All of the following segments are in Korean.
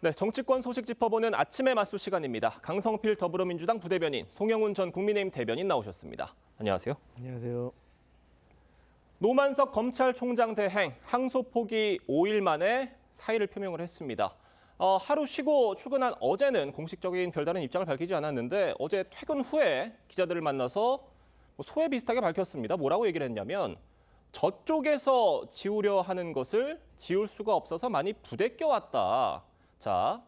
네, 정치권 소식 짚어보는 아침의 맞수 시간입니다. 강성필 더불어민주당 부대변인, 송영훈 전 국민의힘 대변인 나오셨습니다. 안녕하세요. 안녕하세요. 노만석 검찰총장 대행 항소 포기 5일 만에 사의를 표명을 했습니다. 하루 쉬고 출근한 어제는 공식적인 별다른 입장을 밝히지 않았는데 어제 퇴근 후에 기자들을 만나서 소회 비슷하게 밝혔습니다. 뭐라고 얘기를 했냐면 저쪽에서 지우려 하는 것을 지울 수가 없어서 많이 부대껴 왔다. 자,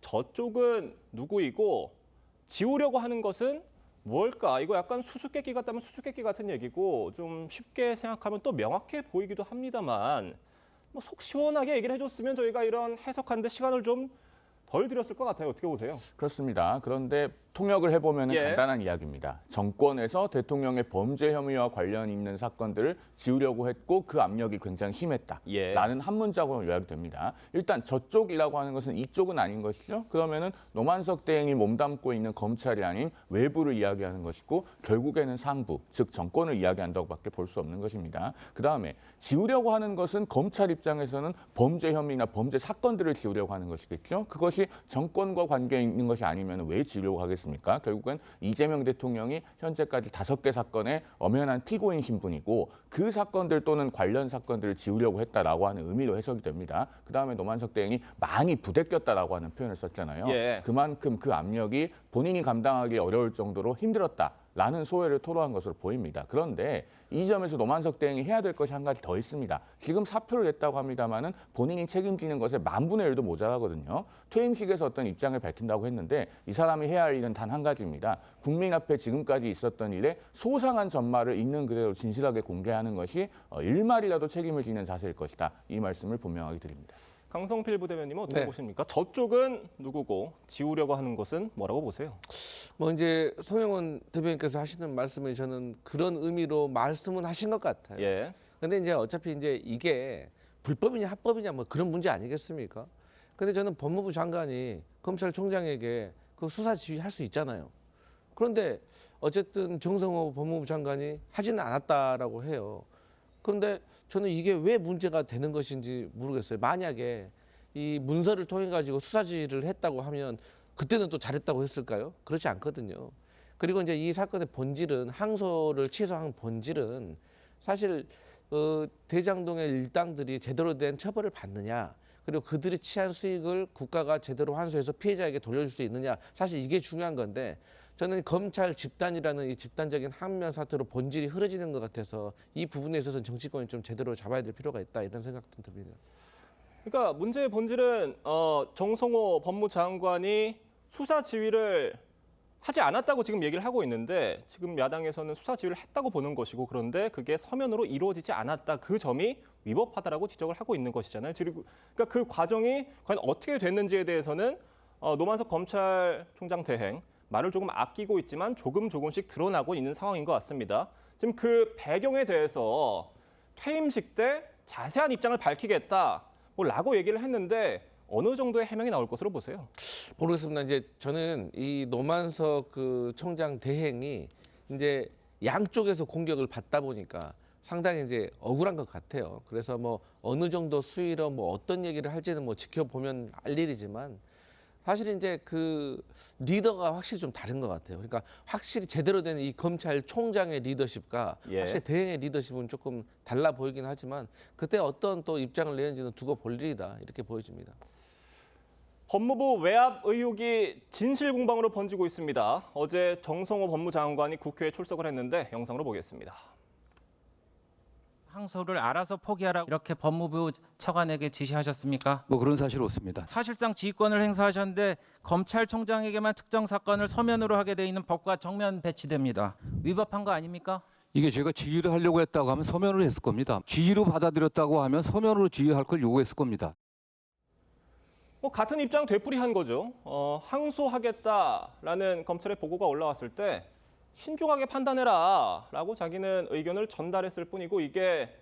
저쪽은 누구이고 지우려고 하는 것은 뭘까? 이거 약간 수수께끼 같다면 수수께끼 같은 얘기고 좀 쉽게 생각하면 또 명확해 보이기도 합니다만 속 시원하게 얘기를 해줬으면 저희가 이런 해석하는데 시간을 좀 덜 들였을 것 같아요. 어떻게 보세요? 그렇습니다. 그런데 통역을 해보면 예. 간단한 이야기입니다. 정권에서 대통령의 범죄 혐의와 관련 있는 사건들을 지우려고 했고 그 압력이 굉장히 심했다. 예. 라는 한 문장으로 요약됩니다. 일단 저쪽이라고 하는 것은 이쪽은 아닌 것이죠. 그러면은 노만석 대행이 몸담고 있는 검찰이 아닌 외부를 이야기하는 것이고 결국에는 상부, 즉 정권을 이야기한다고밖에 볼 수 없는 것입니다. 그다음에 지우려고 하는 것은 검찰 입장에서는 범죄 혐의나 범죄 사건들을 지우려고 하는 것이겠죠. 그것이 정권과 관계 있는 것이 아니면 왜 지우려고 하겠습니까? 결국은 이재명 대통령이 현재까지 5개 사건의 엄연한 피고인 신분이고 그 사건들 또는 관련 사건들을 지우려고 했다라고 하는 의미로 해석이 됩니다. 그다음에 노만석 대행이 많이 부대꼈다라고 하는 표현을 썼잖아요. 예. 그만큼 그 압력이 본인이 감당하기 어려울 정도로 힘들었다. 라는 소회를 토로한 것으로 보입니다. 그런데 이 점에서 노만석 대행이 해야 될 것이 한 가지 더 있습니다. 지금 사표를 냈다고 합니다마는 본인이 책임지는 것의 10,000분의 1도 모자라거든요. 퇴임식에서 어떤 입장을 밝힌다고 했는데 이 사람이 해야 할 일은 단 한 가지입니다. 국민 앞에 지금까지 있었던 일에 소상한 전말을 있는 그대로 진실하게 공개하는 것이 일말이라도 책임을 지는 자세일 것이다. 이 말씀을 분명하게 드립니다. 강성필 부대변인은 어떻게 네. 보십니까? 저쪽은 누구고 지우려고 하는 것은 뭐라고 보세요? 뭐 이제 송영훈 대변인께서 하시는 말씀을 저는 그런 의미로 말씀은 하신 것 같아요. 예. 근데 이제 어차피 이제 이게 불법이냐 합법이냐 뭐 그런 문제 아니겠습니까? 근데 저는 법무부 장관이 검찰총장에게 그 수사 지휘할 수 있잖아요. 그런데 어쨌든 정성호 법무부 장관이 하지는 않았다라고 해요. 그런데 저는 이게 왜 문제가 되는 것인지 모르겠어요. 만약에 이 문서를 통해 가지고 수사지휘를 했다고 하면 그때는 또 잘했다고 했을까요? 그렇지 않거든요. 그리고 이제 이 사건의 본질은 항소를 취소한 본질은 사실 대장동의 일당들이 제대로 된 처벌을 받느냐, 그리고 그들이 취한 수익을 국가가 제대로 환수해서 피해자에게 돌려줄 수 있느냐, 사실 이게 중요한 건데 저는 검찰 집단이라는 이 집단적인 항면 사태로 본질이 흐려지는 것 같아서 이 부분에 있어서는 정치권이 좀 제대로 잡아야 될 필요가 있다 이런 생각도 듭니다. 그러니까 문제의 본질은 정성호 법무장관이 수사 지휘를 하지 않았다고 지금 얘기를 하고 있는데 지금 야당에서는 수사 지휘를 했다고 보는 것이고 그런데 그게 서면으로 이루어지지 않았다. 그 점이 위법하다라고 지적을 하고 있는 것이잖아요. 그러니까 그 과정이 과연 어떻게 됐는지에 대해서는 노만석 검찰총장 대행 말을 조금 아끼고 있지만 조금씩 드러나고 있는 상황인 것 같습니다. 지금 그 배경에 대해서 퇴임식 때 자세한 입장을 밝히겠다. 라고 얘기를 했는데 어느 정도의 해명이 나올 것으로 보세요? 모르겠습니다. 이제 저는 이 노만석 그 총장 대행이 이제 양쪽에서 공격을 받다 보니까 상당히 이제 억울한 것 같아요. 그래서 뭐 어느 정도 수위로 뭐 어떤 얘기를 할지는 뭐 지켜보면 알 일이지만 사실 이제 그 리더가 확실히 좀 다른 것 같아요. 그러니까 확실히 제대로 된 이 검찰총장의 리더십과 예. 확실히 대행의 리더십은 조금 달라 보이긴 하지만 그때 어떤 또 입장을 내는지는 두고 볼 일이다 이렇게 보여집니다. 법무부 외압 의혹이 진실 공방으로 번지고 있습니다. 어제 정성호 법무장관이 국회에 출석을 했는데 영상으로 보겠습니다. 항소를 알아서 포기하라고 이렇게 법무부 차관에게 지시하셨습니까? 뭐 그런 사실 없습니다. 사실상 지휘권을 행사하셨는데 검찰총장에게만 특정 사건을 서면으로 하게 돼 있는 법과 정면 배치됩니다. 위법한 거 아닙니까? 이게 제가 지휘를 하려고 했다고 하면 서면으로 했을 겁니다. 지휘로 받아들였다고 하면 서면으로 지휘할 걸 요구했을 겁니다. 같은 입장 되풀이한 거죠. 항소하겠다라는 검찰의 보고가 올라왔을 때 신중하게 판단해라라고 자기는 의견을 전달했을 뿐이고 이게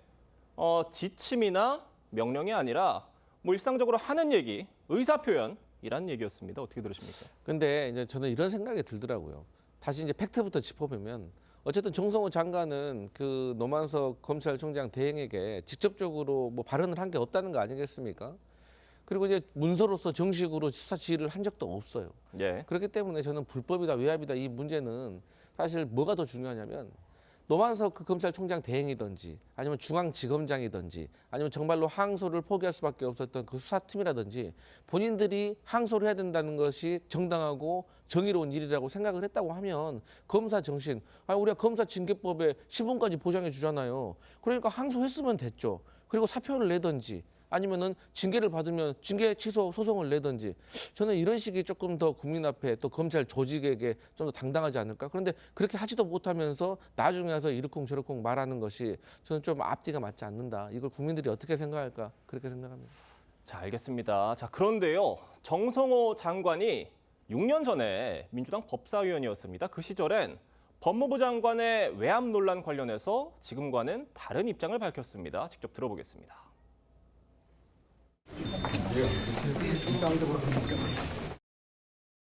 지침이나 명령이 아니라 뭐 일상적으로 하는 얘기, 의사표현이란 얘기였습니다. 어떻게 들으십니까? 근데 이제 저는 이런 생각이 들더라고요. 다시 이제 팩트부터 짚어보면 어쨌든 정성호 장관은 그 노만석 검찰총장 대행에게 직접적으로 뭐 발언을 한 게 없다는 거 아니겠습니까? 그리고 이제 문서로서 정식으로 수사 지휘를 한 적도 없어요. 예. 그렇기 때문에 저는 불법이다 외압이다 이 문제는 사실 뭐가 더 중요하냐면 노만석 그 검찰총장 대행이든지 아니면 중앙지검장이든지 아니면 정말로 항소를 포기할 수밖에 없었던 그 수사팀이라든지 본인들이 항소를 해야 된다는 것이 정당하고 정의로운 일이라고 생각을 했다고 하면 검사 정신, 우리가 검사 징계법에 신분까지 보장해 주잖아요. 그러니까 항소했으면 됐죠. 그리고 사표를 내든지 아니면은 징계를 받으면 징계 취소 소송을 내든지 저는 이런 식이 조금 더 국민 앞에 또 검찰 조직에게 좀 더 당당하지 않을까. 그런데 그렇게 하지도 못하면서 나중에 와서 이러쿵저러쿵 말하는 것이 저는 좀 앞뒤가 맞지 않는다. 이걸 국민들이 어떻게 생각할까 그렇게 생각합니다. 자, 알겠습니다. 자, 그런데요. 정성호 장관이 6년 전에 민주당 법사위원이었습니다. 그 시절엔 법무부 장관의 외압 논란 관련해서 지금과는 다른 입장을 밝혔습니다. 직접 들어보겠습니다.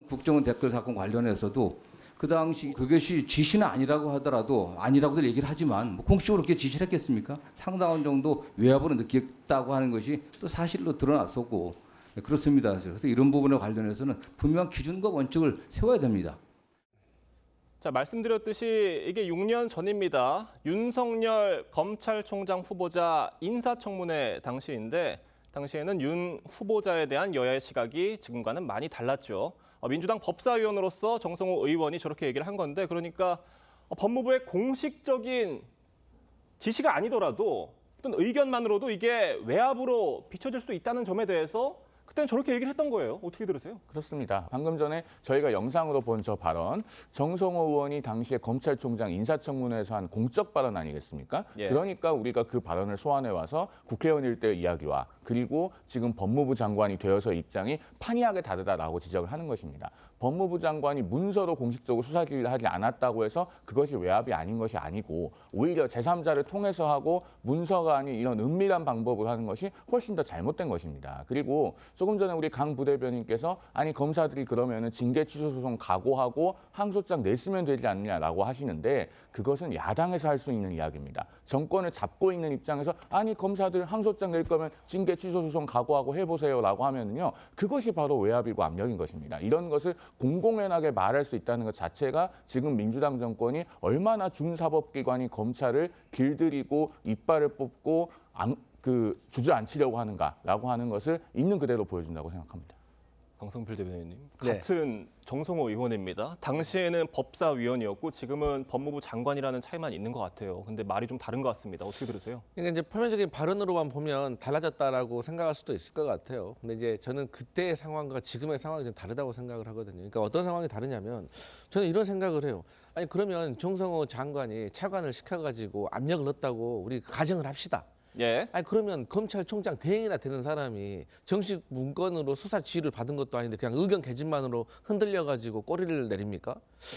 국정원 댓글 사건 관련해서도 그 당시 그것이 지시는 아니라고 하더라도 아니라고들 얘기를 하지만 뭐 공식적으로 그렇게 지시를 했겠습니까? 상당한 정도 외압으로 느꼈다고 하는 것이 또 사실로 드러났었고 그렇습니다. 그래서 이런 부분에 관련해서는 분명한 기준과 원칙을 세워야 됩니다. 자, 말씀드렸듯이 이게 6년 전입니다. 윤석열 검찰총장 후보자 인사청문회 당시인데 당시에는 윤 후보자에 대한 여야의 시각이 지금과는 많이 달랐죠. 민주당 법사위원으로서 정성호 의원이 저렇게 얘기를 한 건데 그러니까 법무부의 공식적인 지시가 아니더라도 어떤 의견만으로도 이게 외압으로 비춰질 수 있다는 점에 대해서 그때는 저렇게 얘기를 했던 거예요. 어떻게 들으세요? 그렇습니다. 방금 전에 저희가 영상으로 본 저 발언, 정성호 의원이 당시에 검찰총장 인사청문회에서 한 공적 발언 아니겠습니까? 예. 그러니까 우리가 그 발언을 소환해 와서 국회의원 일대의 이야기와 그리고 지금 법무부 장관이 되어서 입장이 판이하게 다르다라고 지적을 하는 것입니다. 법무부 장관이 문서로 공식적으로 수사 지휘를 하지 않았다고 해서 그것이 외압이 아닌 것이 아니고 오히려 제3자를 통해서 하고 문서가 아닌 이런 은밀한 방법으로 하는 것이 훨씬 더 잘못된 것입니다. 그리고 조금 전에 우리 강 부대변인께서 아니 검사들이 그러면은 징계 취소 소송 각오하고 항소장 냈으면 되지 않느냐라고 하시는데 그것은 야당에서 할 수 있는 이야기입니다. 정권을 잡고 있는 입장에서 아니 검사들 항소장 낼 거면 징계 취소 소송 각오하고 해보세요라고 하면은요 그것이 바로 외압이고 압력인 것입니다. 이런 것을 공공연하게 말할 수 있다는 것 자체가 지금 민주당 정권이 얼마나 준사법기관이 검찰을 길들이고 이빨을 뽑고 주저앉히려고 하는가라고 하는 것을 있는 그대로 보여준다고 생각합니다. 강성필 대변인님, 네. 같은 정성호 의원입니다. 당시에는 법사위원이었고 지금은 법무부 장관이라는 차이만 있는 것 같아요. 근데 말이 좀 다른 것 같습니다. 어떻게 들으세요? 그러니까 이제 표면적인 발언으로만 보면 달라졌다라고 생각할 수도 있을 것 같아요. 근데 이제 저는 그때의 상황과 지금의 상황이 좀 다르다고 생각을 하거든요. 그러니까 어떤 상황이 다르냐면 저는 이런 생각을 해요. 아니 그러면 정성호 장관이 차관을 시켜가지고 압력을 넣었다고 우리 가정을 합시다. 예. 아니 그러면 검찰총장 대행이나 되는 사람이 정식 문건으로 수사 지휘를 받은 것도 아닌데 그냥 의견 개진만으로 흔들려 가지고 꼬리를 내립니까?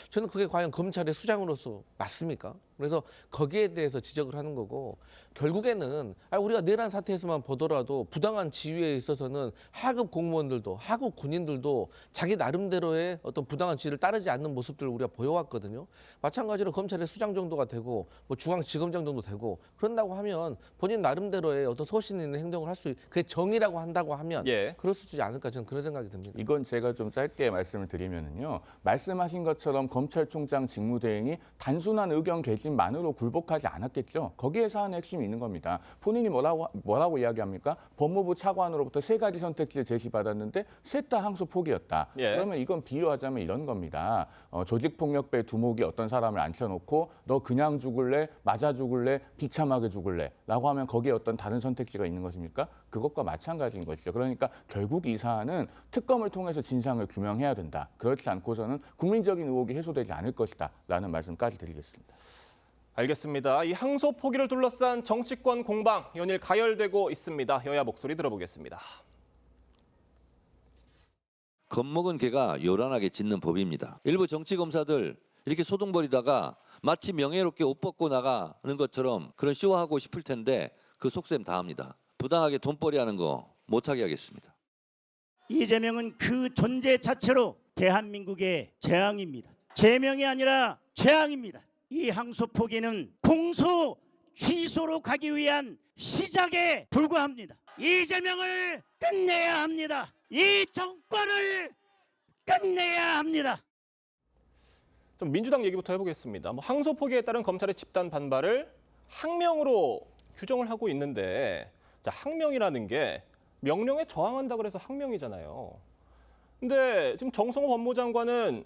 저는 그게 과연 검찰의 수장으로서 맞습니까? 그래서 거기에 대해서 지적을 하는 거고 결국에는 우리가 내란 사태에서만 보더라도 부당한 지휘에 있어서는 하급 공무원들도 하급 군인들도 자기 나름대로의 어떤 부당한 지휘를 따르지 않는 모습들을 우리가 보여왔거든요. 마찬가지로 검찰의 수장 정도가 되고 뭐 중앙지검장 정도 되고 그런다고 하면 본인 나름대로의 어떤 소신 있는 행동을 할 수 그게 정의라고 한다고 하면 예. 그럴 수 있지 않을까 저는 그런 생각이 듭니다. 이건 제가 좀 짧게 말씀을 드리면은요. 말씀하신 것처럼 검찰총장 직무대행이 단순한 의견 개진만으로 굴복하지 않았겠죠. 거기에서 하는 핵심이 있는 겁니다. 본인이 뭐라고 이야기합니까? 법무부 차관으로부터 3가지 선택지를 제시받았는데 셋 다 항소 포기였다. 예. 그러면 이건 비유하자면 이런 겁니다. 조직폭력배 두목이 어떤 사람을 앉혀놓고 너 그냥 죽을래? 맞아 죽을래? 비참하게 죽을래? 라고 하면 거기에 어떤 다른 선택지가 있는 것입니까? 그것과 마찬가지인 것이죠. 그러니까 결국 이 사안은 특검을 통해서 진상을 규명해야 된다. 그렇지 않고서는 국민적인 의혹이 해소되지 않을 것이다. 라는 말씀까지 드리겠습니다. 알겠습니다. 이 항소 포기를 둘러싼 정치권 공방 연일 가열되고 있습니다. 여야 목소리 들어보겠습니다. 겁먹은 개가 요란하게 짖는 법입니다. 일부 정치 검사들 이렇게 소동벌이다가 마치 명예롭게 옷 벗고 나가는 것처럼 그런 쇼하고 싶을 텐데 그 속셈 다 합니다. 부당하게 돈벌이하는 거 못하게 하겠습니다. 이재명은 그 존재 자체로 대한민국의 재앙입니다. 제명이 아니라 재앙입니다. 이 항소 포기는 공소 취소로 가기 위한 시작에 불과합니다. 이재명을 끝내야 합니다. 이 정권을 끝내야 합니다. 좀 민주당 얘기부터 해보겠습니다. 뭐 항소 포기에 따른 검찰의 집단 반발을 항명으로 규정을 하고 있는데, 자, 항명이라는 게 명령에 저항한다 그래서 항명이잖아요. 근데 지금 정성호 법무장관은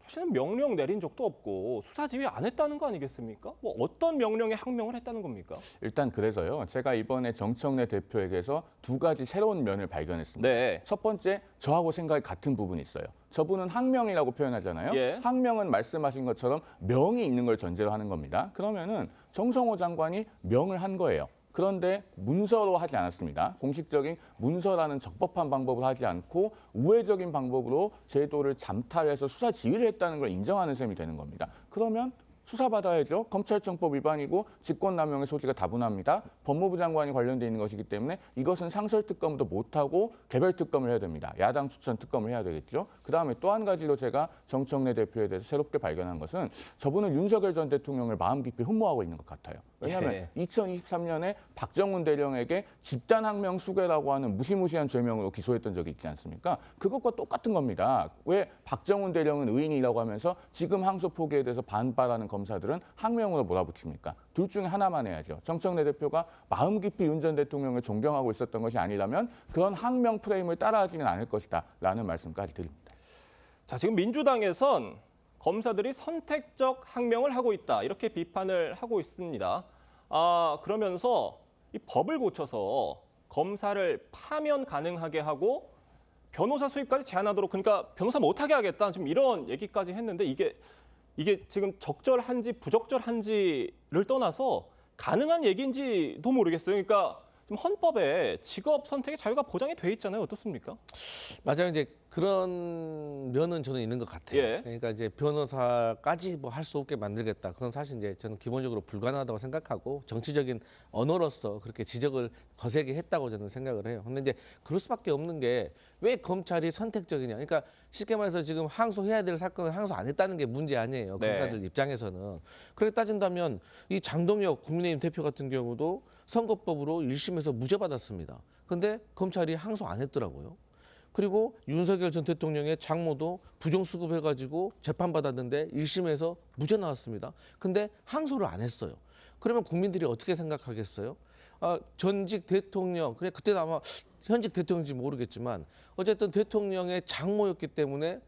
사실은 명령 내린 적도 없고 수사 지휘 안 했다는 거 아니겠습니까? 뭐 어떤 명령에 항명을 했다는 겁니까? 일단 그래서요. 제가 이번에 정청래 대표에게서 두 가지 새로운 면을 발견했습니다. 네. 첫 번째, 저하고 생각이 같은 부분이 있어요. 저분은 항명이라고 표현하잖아요. 예. 항명은 말씀하신 것처럼 명이 있는 걸 전제로 하는 겁니다. 그러면은 정성호 장관이 명을 한 거예요. 그런데 문서로 하지 않았습니다. 공식적인 문서라는 적법한 방법을 하지 않고 우회적인 방법으로 제도를 잠탈해서 수사 지휘를 했다는 걸 인정하는 셈이 되는 겁니다. 그러면 수사받아야죠. 검찰청법 위반이고 직권남용의 소지가 다분합니다. 법무부 장관이 관련돼 있는 것이기 때문에 이것은 상설특검도 못하고 개별특검을 해야 됩니다. 야당 추천 특검을 해야 되겠죠. 그다음에 또 한 가지로 제가 정청래 대표에 대해서 새롭게 발견한 것은 저분은 윤석열 전 대통령을 마음 깊이 흠모하고 있는 것 같아요. 왜냐하면 2023년에 박정훈 대령에게 집단항명 수괴라고 하는 무시무시한 죄명으로 기소했던 적이 있지 않습니까? 그것과 똑같은 겁니다. 왜 박정훈 대령은 의인이라고 하면서 지금 항소 포기에 대해서 반발하는 검사들은 항명으로 몰아붙입니까? 둘 중에 하나만 해야죠. 정청래 대표가 마음 깊이 윤 전 대통령을 존경하고 있었던 것이 아니라면 그런 항명 프레임을 따라하지는 않을 것이다 라는 말씀까지 드립니다. 자, 지금 민주당에선 검사들이 선택적 항명을 하고 있다 이렇게 비판을 하고 있습니다. 그러면서 이 법을 고쳐서 검사를 파면 가능하게 하고 변호사 수입까지 제한하도록, 그러니까 변호사 못하게 하겠다 지금 이런 얘기까지 했는데 이게 지금 적절한지 부적절한지를 떠나서 가능한 얘기인지도 모르겠어요. 그러니까 지금 헌법에 직업 선택의 자유가 보장이 돼 있잖아요. 어떻습니까? 맞아요. 이제 그런 면은 저는 있는 것 같아요. 예. 그러니까 이제 변호사까지 뭐 할 수 없게 만들겠다. 그건 사실 이제 저는 기본적으로 불가능하다고 생각하고 정치적인 언어로서 그렇게 지적을 거세게 했다고 저는 생각을 해요. 근데 이제 그럴 수밖에 없는 게 왜 검찰이 선택적이냐. 그러니까 쉽게 말해서 지금 항소해야 될 사건을 항소 안 했다는 게 문제 아니에요. 네. 검사들 입장에서는. 그렇게 따진다면 이 장동혁 국민의힘 대표 같은 경우도 선거법으로 1심에서 무죄 받았습니다. 근데 검찰이 항소 안 했더라고요. 그리고 윤석열 전 대통령의 장모도 부정수급해가지고 재판받았는데 1심에서 무죄 나왔습니다. 근데 항소를 안 했어요. 그러면 국민들이 어떻게 생각하겠어요? 전직 대통령, 그래 그때는 아마 현직 대통령인지 모르겠지만 어쨌든 대통령의 장모였기 때문에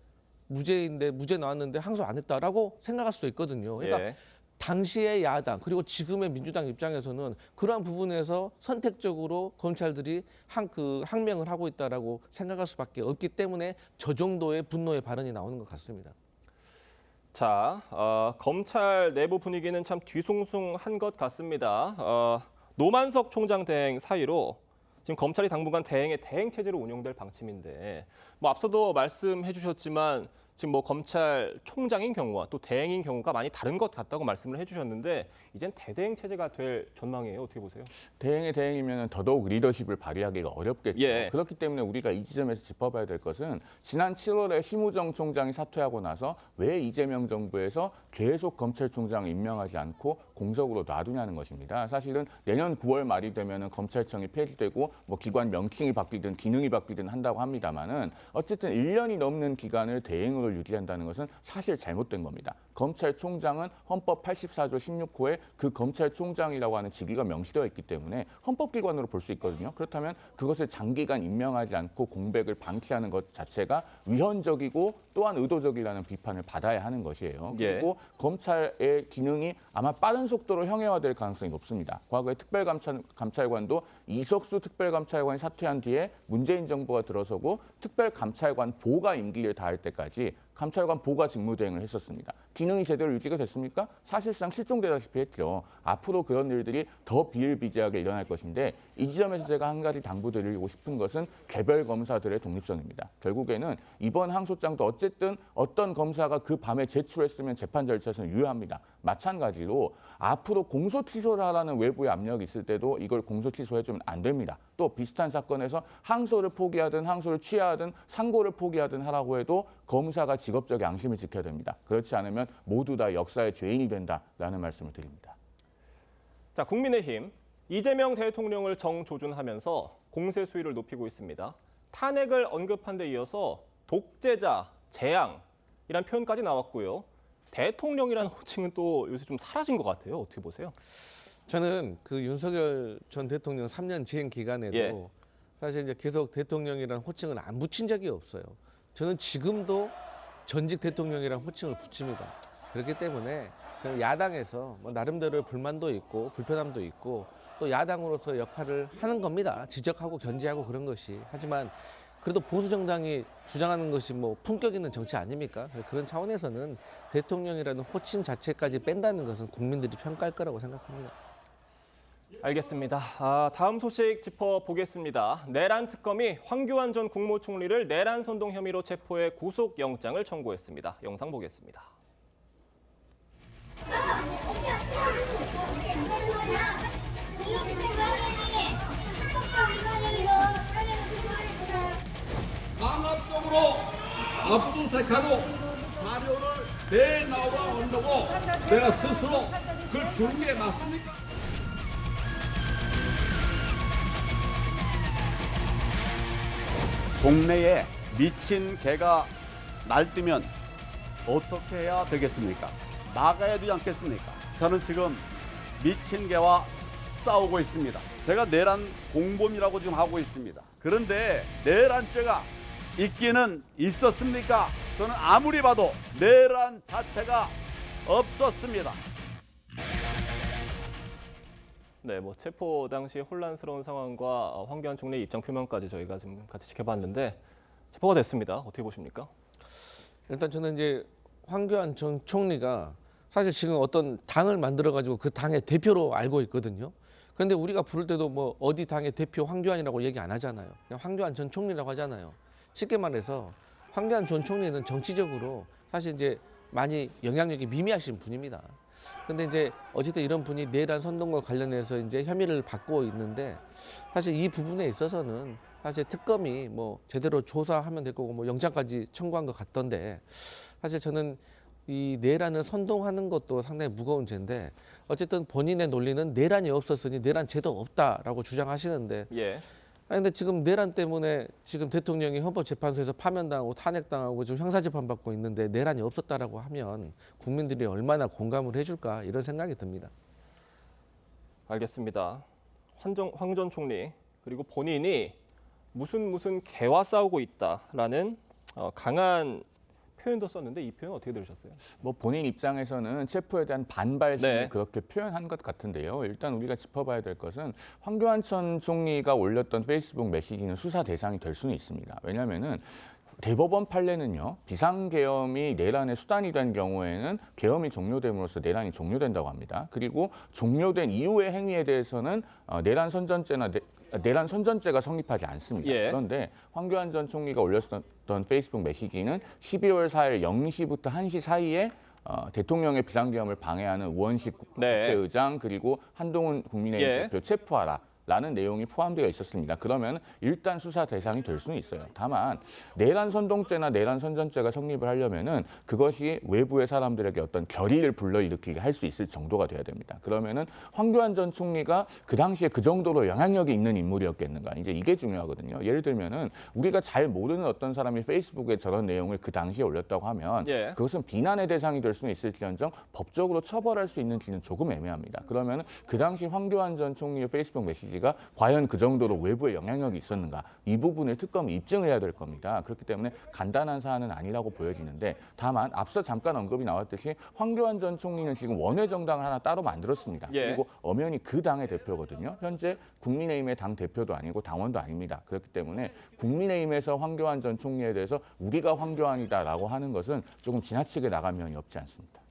무죄인데 무죄 나왔는데 항소 안 했다라고 생각할 수도 있거든요. 그러니까 예. 당시의 야당 그리고 지금의 민주당 입장에서는 그러한 부분에서 선택적으로 검찰들이 항명을 하고 있다라고 생각할 수밖에 없기 때문에 저 정도의 분노의 발언이 나오는 것 같습니다. 자, 검찰 내부 분위기는 참 뒤숭숭한 것 같습니다. 노만석 총장 대행 사이로 지금 검찰이 당분간 대행 체제로 운영될 방침인데, 뭐 앞서도 말씀해 주셨지만 지금 뭐 검찰총장인 경우와 또 대행인 경우가 많이 다른 것 같다고 말씀을 해주셨는데 이젠 대대행 체제가 될 전망이에요. 어떻게 보세요? 대행의 대행이면 더더욱 리더십을 발휘하기가 어렵겠죠. 예. 그렇기 때문에 우리가 이 지점에서 짚어봐야 될 것은 지난 7월에 심우정 총장이 사퇴하고 나서 왜 이재명 정부에서 계속 검찰총장을 임명하지 않고 공석으로 놔두냐는 것입니다. 사실은 내년 9월 말이 되면은 검찰청이 폐지되고 뭐 기관 명칭이 바뀌든 기능이 바뀌든 한다고 합니다만은 어쨌든 1년이 넘는 기간을 대행으로 유지한다는 것은 사실 잘못된 겁니다. 검찰총장은 헌법 84조 16호에 그 검찰총장이라고 하는 직위가 명시되어 있기 때문에 헌법기관으로 볼 수 있거든요. 그렇다면 그것을 장기간 임명하지 않고 공백을 방치하는 것 자체가 위헌적이고 또한 의도적이라는 비판을 받아야 하는 것이에요. 예. 그리고 검찰의 기능이 아마 빠른 속도로 형해화될 가능성이 높습니다. 과거에 특별감찰관도 이석수 특별감찰관이 사퇴한 뒤에 문재인 정부가 들어서고 특별감찰관 보가 임기를 다할 때까지 감찰관 보가 직무대행을 했었습니다. 기능이 제대로 유지가 됐습니까? 사실상 실종되다시피 했죠. 앞으로 그런 일들이 더 비일비재하게 일어날 것인데 이 지점에서 제가 한 가지 당부드리고 싶은 것은 개별 검사들의 독립성입니다. 결국에는 이번 항소장도 어쨌든 어떤 검사가 그 밤에 제출했으면 재판 절차에서는 유효합니다. 마찬가지로 앞으로 공소 취소를 하라는 외부의 압력이 있을 때도 이걸 공소 취소해주면 안 됩니다. 또 비슷한 사건에서 항소를 포기하든 항소를 취하든 상고를 포기하든 하라고 해도 검사가 직업적 양심을 지켜야 됩니다. 그렇지 않으면 모두 다 역사의 죄인이 된다라는 말씀을 드립니다. 자, 국민의힘 이재명 대통령을 정조준하면서 공세 수위를 높이고 있습니다. 탄핵을 언급한 데 이어서 독재자, 재앙이란 표현까지 나왔고요. 대통령이라는 호칭은 또 요새 좀 사라진 것 같아요. 어떻게 보세요? 저는 그 윤석열 전 대통령 3년 재임 기간에도 예. 사실 이제 계속 대통령이라는 호칭을 안 붙인 적이 없어요. 저는 지금도 전직 대통령이라는 호칭을 붙입니다. 그렇기 때문에 저는 야당에서 뭐 나름대로의 불만도 있고 불편함도 있고 또 야당으로서 역할을 하는 겁니다. 지적하고 견제하고 그런 것이. 하지만 그래도 보수 정당이 주장하는 것이 뭐 품격 있는 정치 아닙니까? 그런 차원에서는 대통령이라는 호칭 자체까지 뺀다는 것은 국민들이 평가할 거라고 생각합니다. 알겠습니다. 다음 소식 짚어보겠습니다. 내란 특검이 황교안 전 국무총리를 내란 선동 혐의로 체포해 구속영장을 청구했습니다. 영상 보겠습니다. 강압적으로 압수수색하고 자료를 내놔와 한다고 내가 스스로 그걸 주는 게 맞습니까? 동네에 미친 개가 날뛰면 어떻게 해야 되겠습니까? 막아야 되지 않겠습니까? 저는 지금 미친 개와 싸우고 있습니다. 제가 내란 공범이라고 지금 하고 있습니다. 그런데 내란죄가 있기는 있었습니까? 저는 아무리 봐도 내란 자체가 없었습니다. 네, 뭐 체포 당시 혼란스러운 상황과 황교안 총리의 입장 표명까지 저희가 지금 같이 지켜봤는데 체포가 됐습니다. 어떻게 보십니까? 일단 저는 이제 황교안 전 총리가 사실 지금 어떤 당을 만들어가지고 그 당의 대표로 알고 있거든요. 그런데 우리가 부를 때도 뭐 어디 당의 대표 황교안이라고 얘기 안 하잖아요. 그냥 황교안 전 총리라고 하잖아요. 쉽게 말해서 황교안 전 총리는 정치적으로 사실 이제 많이 영향력이 미미하신 분입니다. 근데 이제 어쨌든 이런 분이 내란 선동과 관련해서 이제 혐의를 받고 있는데 사실 이 부분에 있어서는 사실 특검이 뭐 제대로 조사하면 될 거고 뭐 영장까지 청구한 것 같던데 사실 저는 이 내란을 선동하는 것도 상당히 무거운 죄인데 어쨌든 본인의 논리는 내란이 없었으니 내란 죄도 없다라고 주장하시는데 예. 아니 근데 지금 내란 때문에 지금 대통령이 헌법재판소에서 파면당하고 탄핵당하고 지금 형사재판 받고 있는데 내란이 없었다라고 하면 국민들이 얼마나 공감을 해줄까 이런 생각이 듭니다. 알겠습니다. 황 전 총리 그리고 본인이 무슨 개와 싸우고 있다라는 강한 표현도 썼는데 이 표현 어떻게 들으셨어요? 뭐 본인 입장에서는 체포에 대한 반발심을 네. 그렇게 표현한 것 같은데요. 일단 우리가 짚어봐야 될 것은 황교안 전 총리가 올렸던 페이스북 메시지는 수사 대상이 될 수는 있습니다. 왜냐하면은 대법원 판례는요. 비상계엄이 내란의 수단이 된 경우에는 계엄이 종료됨으로써 내란이 종료된다고 합니다. 그리고 종료된 이후의 행위에 대해서는 내란 선전죄가 성립하지 않습니다. 예. 그런데 황교안 전 총리가 올렸던 페이스북 메시지는 12월 4일 0시부터 1시 사이에 대통령의 비상계엄을 방해하는 우원식 네. 국회의장 그리고 한동훈 국민의힘 예. 대표 체포하라. 라는 내용이 포함되어 있었습니다. 그러면 일단 수사 대상이 될 수는 있어요. 다만 내란 선동죄나 내란 선전죄가 성립을 하려면은 그것이 외부의 사람들에게 어떤 결의를 불러일으키게 할 수 있을 정도가 돼야 됩니다. 그러면은 황교안 전 총리가 그 당시에 그 정도로 영향력이 있는 인물이었겠는가? 이제 이게 중요하거든요. 예를 들면은 우리가 잘 모르는 어떤 사람이 페이스북에 저런 내용을 그 당시에 올렸다고 하면 예. 그것은 비난의 대상이 될 수는 있을지언정 법적으로 처벌할 수 있는지는 조금 애매합니다. 그러면은 그 당시 황교안 전 총리의 페이스북 메시지 가 과연 그 정도로 외부에 영향력이 있었는가 이 부분을 특검이 입증을 해야 될 겁니다. 그렇기 때문에 간단한 사안은 아니라고 보여지는데 다만 앞서 잠깐 언급이 나왔듯이 황교안 전 총리는 지금 원외 정당을 하나 따로 만들었습니다. 예. 그리고 엄연히 그 당의 대표거든요. 현재 국민의힘의 당 대표도 아니고 당원도 아닙니다. 그렇기 때문에 국민의힘에서 황교안 전 총리에 대해서 우리가 황교안이다라고 하는 것은 조금 지나치게 나간 면이 없지 않습니다.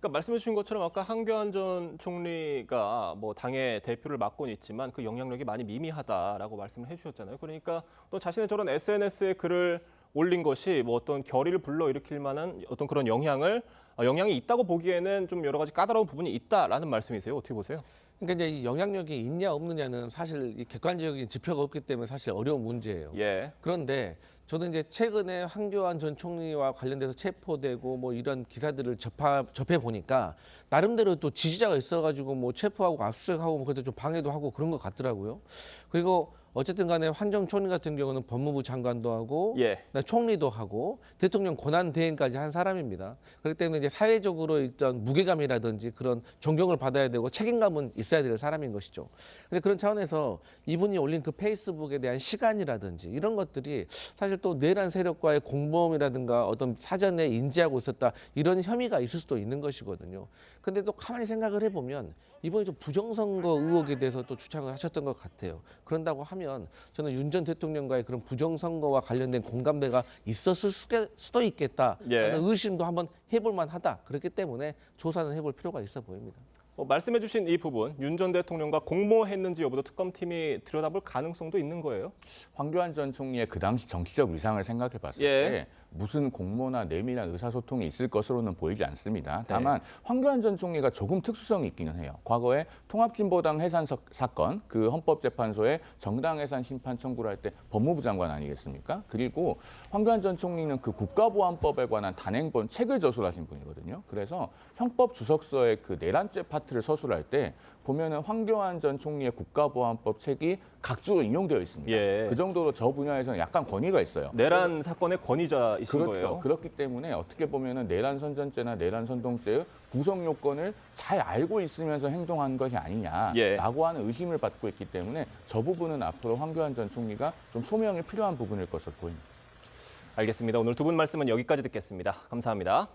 그러니까 말씀해 주신 것처럼 아까 황교안 전 총리가 뭐 당의 대표를 맡고는 있지만 그 영향력이 많이 미미하다라고 말씀을 해주셨잖아요. 그러니까 또 자신의 저런 SNS에 글을 올린 것이 뭐 어떤 결의를 불러일으킬 만한 어떤 그런 영향을 영향이 있다고 보기에는 좀 여러 가지 까다로운 부분이 있다라는 말씀이세요. 어떻게 보세요? 그러니까 이제 이 영향력이 있냐 없느냐는 사실 이 객관적인 지표가 없기 때문에 사실 어려운 문제예요. 예. 그런데 저도 이제 최근에 황교안 전 총리와 관련돼서 체포되고 뭐 이런 기사들을 접해 보니까 나름대로 또 지지자가 있어가지고 뭐 체포하고 압수수색하고 뭐 그래도 좀 방해도 하고 그런 것 같더라고요. 그리고 어쨌든 간에 황 전 총리 같은 경우는 법무부 장관도 하고 예. 그다음에 총리도 하고 대통령 권한 대행까지 한 사람입니다. 그렇기 때문에 이제 사회적으로 일단 무게감이라든지 그런 존경을 받아야 되고 책임감은 있어야 될 사람인 것이죠. 근데 그런 차원에서 이분이 올린 그 페이스북에 대한 시간이라든지 이런 것들이 사실 또 내란 세력과의 공범이라든가 어떤 사전에 인지하고 있었다 이런 혐의가 있을 수도 있는 것이거든요. 근데 또 가만히 생각을 해보면 이번에 좀 부정선거 의혹에 대해서 또 주장을 하셨던 것 같아요. 그런다고 하면 저는 윤 전 대통령과의 그런 부정선거와 관련된 공감대가 있었을 수도 있겠다. 예. 하는 의심도 한번 해볼 만하다. 그렇기 때문에 조사는 해볼 필요가 있어 보입니다. 말씀해주신 이 부분, 윤 전 대통령과 공모했는지 여부도 특검팀이 들여다볼 가능성도 있는 거예요? 황교안 전 총리의 그 당시 정치적 위상을 생각해 봤을 예. 때 무슨 공모나 내밀한 의사소통이 있을 것으로는 보이지 않습니다. 네. 다만 황교안 전 총리가 조금 특수성이 있기는 해요. 과거에 통합진보당 해산 사건, 그 헌법재판소에 정당 해산 심판 청구를 할 때 법무부 장관 아니겠습니까? 그리고 황교안 전 총리는 그 국가보안법에 관한 단행본 책을 저술하신 분이거든요. 그래서 형법 주석서에 그 내란죄 파트를 서술할 때 보면은 황교안 전 총리의 국가보안법 책이 각주로 인용되어 있습니다. 예. 그 정도로 저 분야에서는 약간 권위가 있어요. 내란 사건의 권위자이신 그렇죠. 거예요? 그렇기 때문에 어떻게 보면은 내란 선전죄나 내란 선동죄의 구성 요건을 잘 알고 있으면서 행동한 것이 아니냐라고 예. 하는 의심을 받고 있기 때문에 저 부분은 앞으로 황교안 전 총리가 좀 소명이 필요한 부분일 것으로 보입니다. 알겠습니다. 오늘 두 분 말씀은 여기까지 듣겠습니다. 감사합니다.